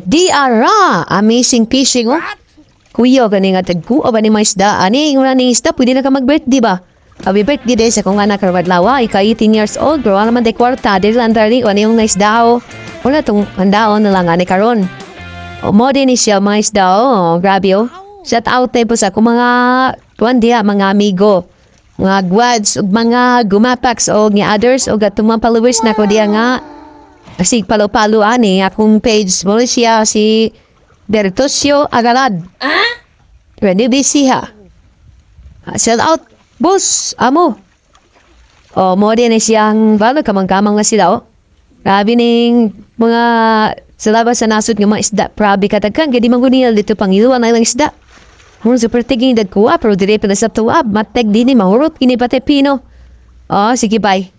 Di ara. Amazing fishing, oh. Kuya, gani nga tagkuha ba ni mga isda? Ani, yung ni isda, pwede na ka mag-birthday ba? Happy birthday din sa kong anak Karwadlawa. Ika 18 years old, bro. Alam man, de kwarta. Dili lang tari, ano yung isda, oh. Wala tong handaon na lang, ani karon. O, mo din siya, mga isda, oh. Grabe, oh. Shout out tayo po sa akong mga, tuwan diya, mga amigo. Mga gwads, o mga gumapax, o ni others, o gatong mga followers na ko diya nga. Kasi palo-palo, ani, akong page mo siya, si Bertosio Agalad. Ready busy ha. Sell out. Boss, amo. Mo din siyang balo kamang-kamang na sila, oh. Grabe ning mga sa labas sa nasod ng mga isda. Grabe katagkan. Gadi mangunil dito pangiluan na ilang isda. Muna super tiging dagkuha pero dire pa na sa tuwab. Mateg din mahurot kini pati pino. Sige bye.